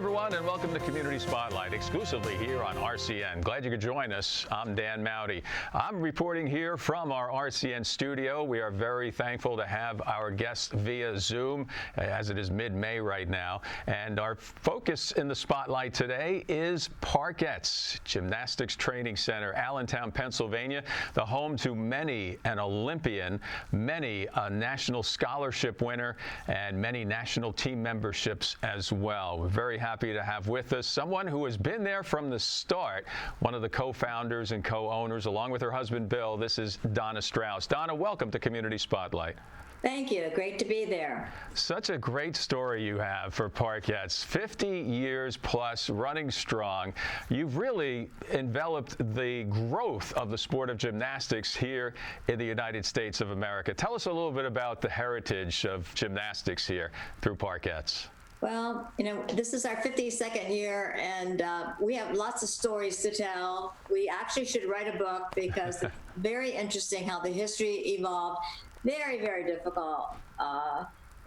everyone, and welcome to Community Spotlight, exclusively here on RCN. Glad you could join us. I'm Dan Mowdy. I'm reporting here from our RCN studio. We are very thankful to have our guests via Zoom, as it is mid-May right now. And our focus in the spotlight today is Parkettes Gymnastics Training Center, Allentown, Pennsylvania, the home to many an Olympian, many a national scholarship winner, and many national team memberships as well. We're very happy to have with us someone who has been there from the start, one of the co-founders and co-owners, along with her husband, Bill. This is Donna Strauss. Donna, welcome to Community Spotlight. Thank you. Great to be there. Such a great story you have for Parkettes. 50 years plus, running strong. You've really enveloped the growth of the sport of gymnastics here in the United States of America. Tell us a little bit about the heritage of gymnastics here through Parkettes. Well, you know, this is our 52nd year, and we have lots of stories to tell. We actually should write a book because it's very interesting how the history evolved. Very, very difficult.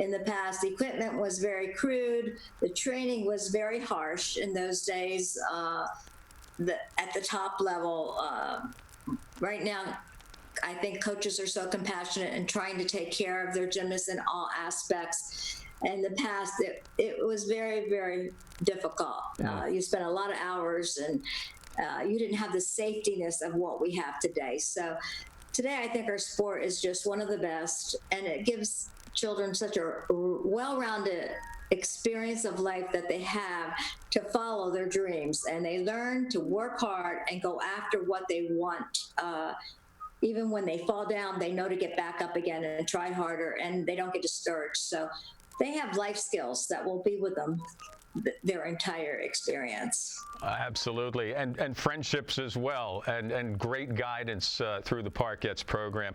In the past, the equipment was very crude. The training was very harsh in those days at the top level. Right now, I think coaches are so compassionate and trying to take care of their gymnasts in all aspects. In the past, it was very, very difficult. You spent a lot of hours, and you didn't have the safetiness of what we have today. So today, I think our sport is just one of the best, and it gives children such a well-rounded experience of life that they have to follow their dreams, and they learn to work hard and go after what they want. Even when they fall down, they know to get back up again and try harder, and they don't get discouraged. So they have life skills that will be with them their entire experience. Absolutely, and friendships as well, and great guidance through the Parkettes program.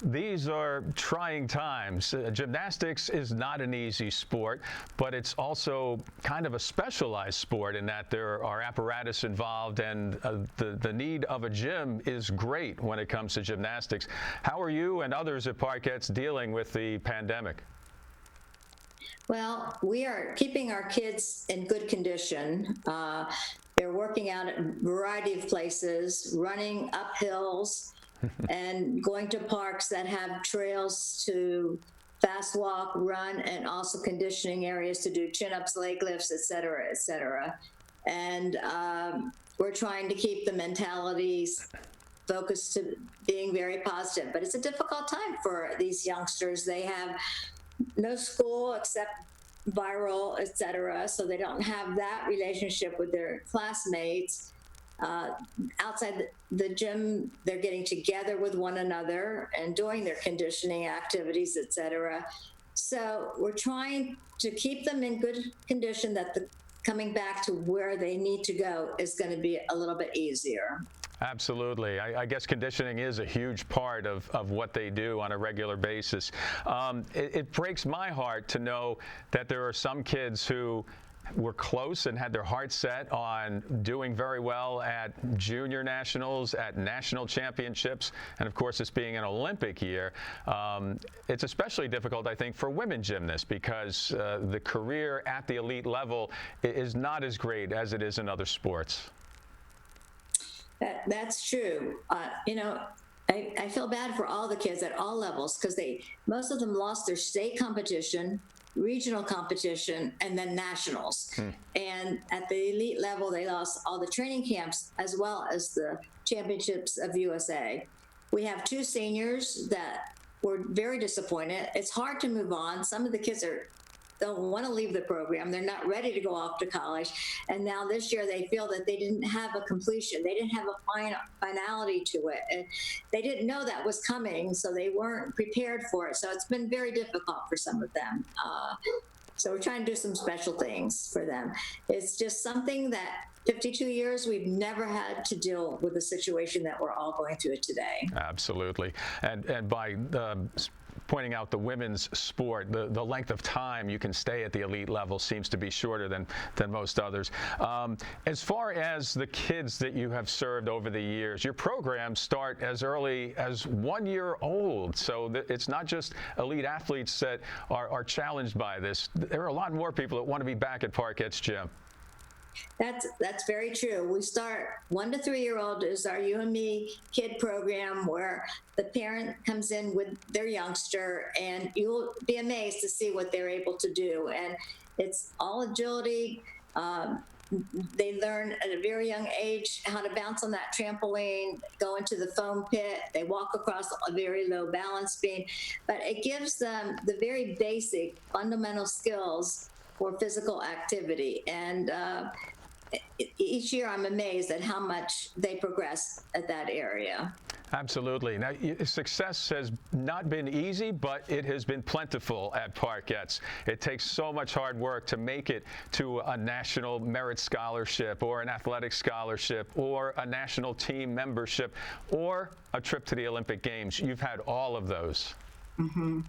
These are trying times. Gymnastics is not an easy sport, but it's also kind of a specialized sport in that there are apparatus involved, and the need of a gym is great when it comes to gymnastics. How are you and others at Parkettes dealing with the pandemic? Well, we are keeping our kids in good condition. They're working out at a variety of places, running up hills and going to parks that have trails to fast walk, run, and also conditioning areas to do chin-ups, leg lifts, et cetera, et cetera. And we're trying to keep the mentalities focused to being very positive. But it's a difficult time for these youngsters. They have no school except viral, et cetera, so they don't have that relationship with their classmates. Outside the gym, they're getting together with one another and doing their conditioning activities, et cetera. So we're trying to keep them in good condition that coming back to where they need to go is going to be a little bit easier. Absolutely. I guess conditioning is a huge part of what they do on a regular basis. It breaks my heart to know that there are some kids who were close and had their heart set on doing very well at junior nationals, at national championships, and of course this being an Olympic year. It's especially difficult, I think, for women gymnasts because the career at the elite level is not as great as it is in other sports. That's true. You know, I feel bad for all the kids at all levels because most of them lost their state competition, regional competition, and then nationals. And at the elite level, they lost all the training camps as well as the championships of USA. We have two seniors that were very disappointed. It's hard to move on. Some of the kids don't want to leave the program. They're not ready to go off to college. And now this year they feel that they didn't have a completion. They didn't have a finality to it. And they didn't know that was coming, so they weren't prepared for it. So it's been very difficult for some of them. So we're trying to do some special things for them. It's just something that 52 years, we've never had to deal with the situation that we're all going through today. Absolutely. And by pointing out the women's sport, the length of time you can stay at the elite level seems to be shorter than most others. As far as the kids that you have served over the years, your programs start as early as 1 year old. So it's not just elite athletes that are challenged by this. There are a lot more people that want to be back at Parkett's gym. That's very true. We start 1 to 3 year old is our You and Me kid program, where the parent comes in with their youngster, and you'll be amazed to see what they're able to do. And it's all agility. They learn at a very young age how to bounce on that trampoline, go into the foam pit. They walk across a very low balance beam, but it gives them the very basic fundamental skills for physical activity. And each year I'm amazed at how much they progress at that area. Absolutely. Now, success has not been easy, but it has been plentiful at Parkett's. It takes so much hard work to make it to a national merit scholarship or an athletic scholarship or a national team membership or a trip to the Olympic Games. You've had all of those. Mm-hmm.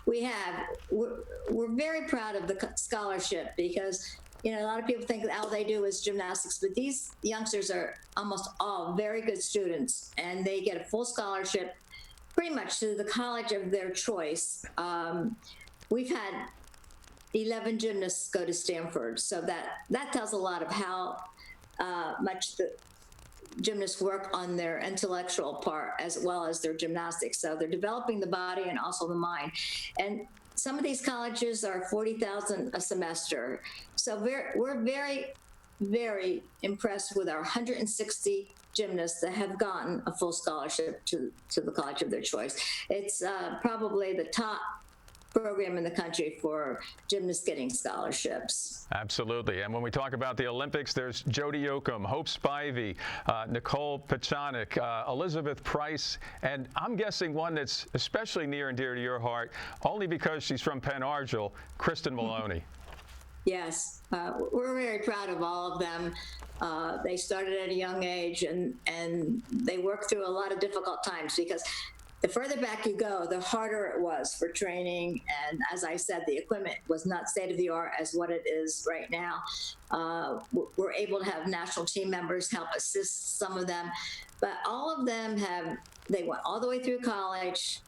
We have. We're very proud of the scholarship because, you know, a lot of people think that all they do is gymnastics, but these youngsters are almost all very good students, and they get a full scholarship pretty much to the college of their choice. We've had 11 gymnasts go to Stanford, so that tells a lot of how much the gymnasts work on their intellectual part as well as their gymnastics. So they're developing the body and also the mind. And some of these colleges are $40,000 a semester. So we're very, very impressed with our 160 gymnasts that have gotten a full scholarship to the college of their choice. It's probably the top program in the country for gymnasts getting scholarships. Absolutely. And when we talk about the Olympics, there's Jody Yoakum, Hope Spivey, Nicole Pechanik, Elizabeth Price, and I'm guessing one that's especially near and dear to your heart, only because she's from Penn Argyl, Kristen Maloney. Yes, we're very proud of all of them. They started at a young age, and they worked through a lot of difficult times because the further back you go, the harder it was for training. And as I said, the equipment was not state of the art as what it is right now. We're able to have national team members help assist some of them, but all of them they went all the way through college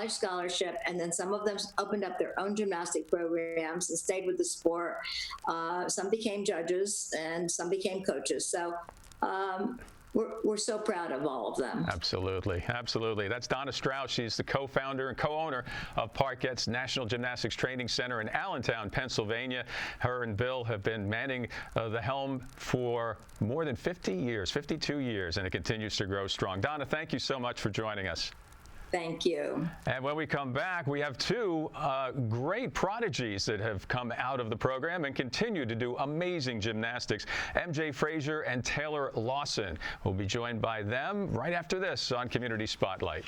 scholarship, and then some of them opened up their own gymnastic programs and stayed with the sport. Some became judges and some became coaches. So we're so proud of all of them. Absolutely. Absolutely. That's Donna Strauss. She's the co-founder and co-owner of Parkett's National Gymnastics Training Center in Allentown, Pennsylvania. Her and Bill have been manning the helm for more than 50 years, 52 years, and it continues to grow strong. Donna, thank you so much for joining us. Thank you. And when we come back, we have two great prodigies that have come out of the program and continue to do amazing gymnastics. eMjae Frazier and Taylor Lawson. We'll be joined by them right after this on Community Spotlight.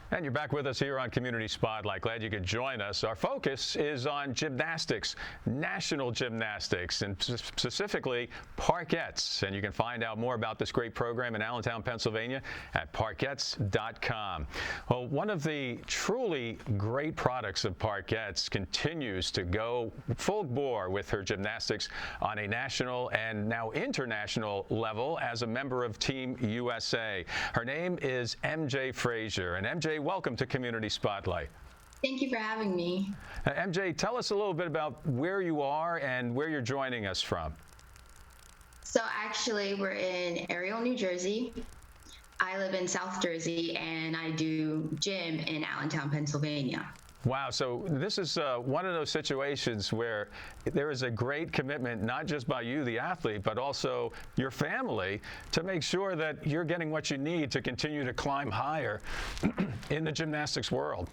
And you're back with us here on Community Spotlight. Glad you could join us. Our focus is on gymnastics, national gymnastics, and specifically Parkett's. And you can find out more about this great program in Allentown, Pennsylvania at parkettes.com. Well, one of the truly great products of Parkett's continues to go full bore with her gymnastics on a national and now international level as a member of Team USA. Her name is eMjae Frazier. And eMjae, welcome to Community Spotlight. Thank you for having me. eMjae, tell us a little bit about where you are and where you're joining us from. So actually, we're in Ariel, New Jersey. I live in South Jersey, and I do gym in Allentown, Pennsylvania. Wow, so this is one of those situations where there is a great commitment, not just by you, the athlete, but also your family, to make sure that you're getting what you need to continue to climb higher in the gymnastics world.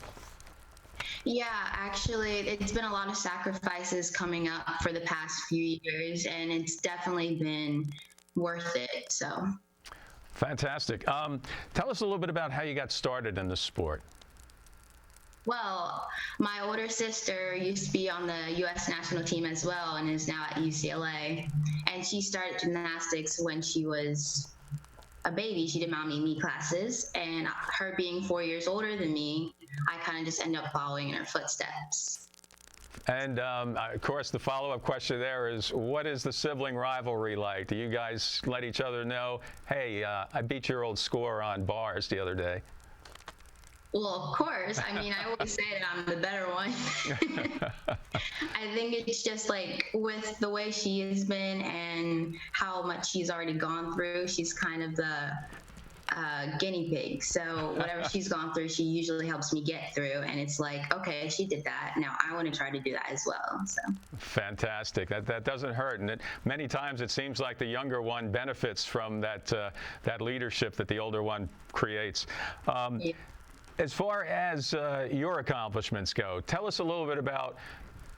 Yeah, actually, it's been a lot of sacrifices coming up for the past few years, and it's definitely been worth it. So, fantastic. Tell us a little bit about how you got started in the sport. well, my older sister used to be on the U.S. national team as well and is now at UCLA. And she started gymnastics when she was a baby. She did mommy and me classes. And her being 4 years older than me, I kind of just ended up following in her footsteps. And of course, the follow-up question there is, what is the sibling rivalry like? Do you guys let each other know, hey, I beat your old score on bars the other day? Well, of course. I mean, I always say that I'm the better one. I think it's just like with the way she has been and how much she's already gone through, she's kind of the guinea pig. So whatever she's gone through, she usually helps me get through. And it's like, okay, she did that. Now I want to try to do that as well. So fantastic. That doesn't hurt. And many times it seems like the younger one benefits from that leadership that the older one creates. Yeah. As far as your accomplishments go, tell us a little bit about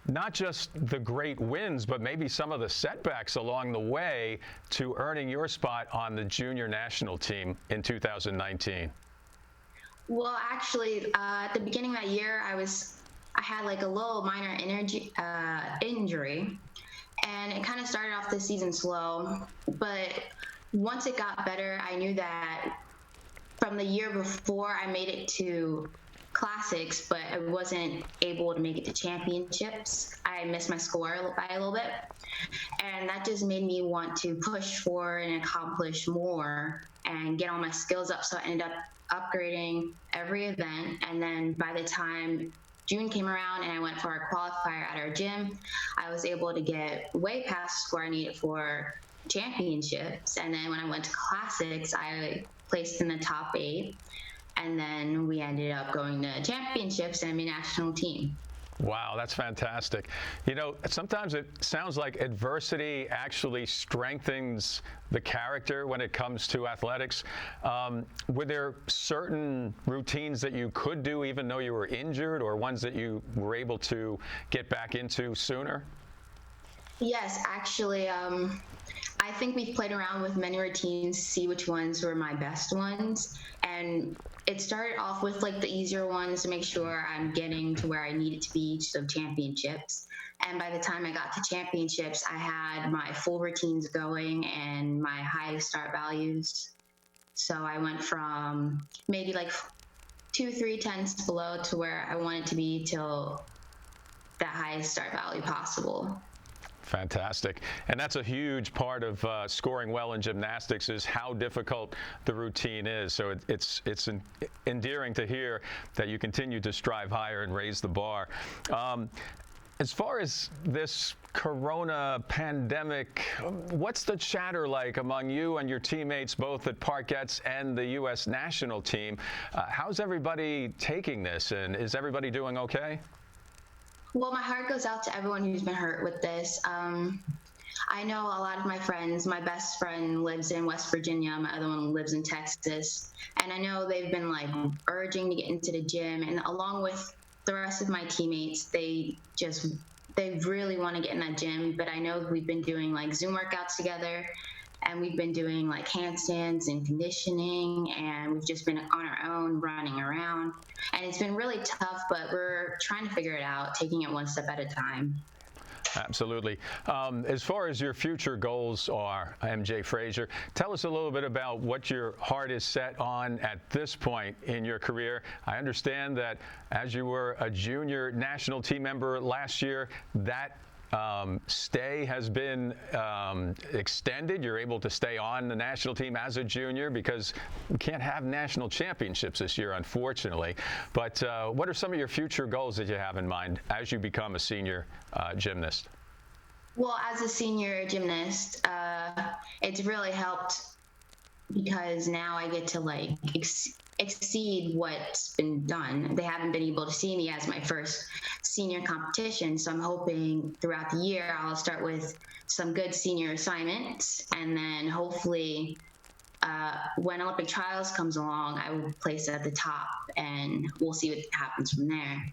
not just the great wins, but maybe some of the setbacks along the way to earning your spot on the junior national team in 2019. Well, actually, at the beginning of that year, I had like a little minor injury, and it kind of started off the season slow. But once it got better, I knew that from the year before, I made it to classics, but I wasn't able to make it to championships. I missed my score by a little bit, and that just made me want to push forward and accomplish more and get all my skills up. So I ended up upgrading every event, and then by the time June came around and I went for our qualifier at our gym, I was able to get way past the score I needed for championships. And then when I went to classics, I placed in the top 8, and then we ended up going to championships and a national team. Wow, that's fantastic. You know, sometimes it sounds like adversity actually strengthens the character when it comes to athletics. Were there certain routines that you could do even though you were injured, or ones that you were able to get back into sooner? Yes, actually, I think we've played around with many routines to see which ones were my best ones. And it started off with like the easier ones to make sure I'm getting to where I needed to be, so championships. And by the time I got to championships, I had my full routines going and my high start values. So I went from maybe like 2-3 tenths below to where I wanted to be till that highest start value possible. Fantastic. And that's a huge part of scoring well in gymnastics, is how difficult the routine is. So it's endearing to hear that you continue to strive higher and raise the bar. As far as this corona pandemic, what's the chatter like among you and your teammates, both at Parkettes and the U.S. national team? How's everybody taking this, and is everybody doing okay? Well, my heart goes out to everyone who's been hurt with this. I know a lot of my friends. My best friend lives in West Virginia. My other one lives in Texas. And I know they've been like urging to get into the gym. And along with the rest of my teammates, they really want to get in that gym. But I know we've been doing like Zoom workouts together, and we've been doing like handstands and conditioning, and we've just been on our own running around. And it's been really tough, but we're trying to figure it out, taking it one step at a time. Absolutely. As far as your future goals are, eMjae Frazier, tell us a little bit about what your heart is set on at this point in your career. I understand that as you were a junior national team member last year, that stay has been extended. You're able to stay on the national team as a junior because we can't have national championships this year, unfortunately. But what are some of your future goals that you have in mind as you become a senior gymnast? Well, as a senior gymnast, it's really helped because now I get to like exceed what's been done. They haven't been able to see me as my first senior competition, so I'm hoping throughout the year I'll start with some good senior assignments, and then hopefully when Olympic trials comes along, I will place at the top, and we'll see what happens from there.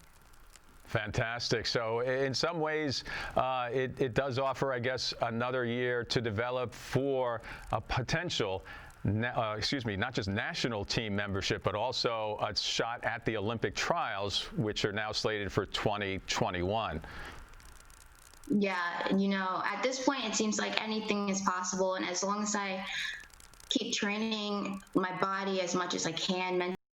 Fantastic. So in some ways, it does offer, I guess, another year to develop for a potential, not just national team membership, but also a shot at the Olympic trials, which are now slated for 2021. Yeah, at this point, it seems like anything is possible. And as long as I keep training my body as much as I can,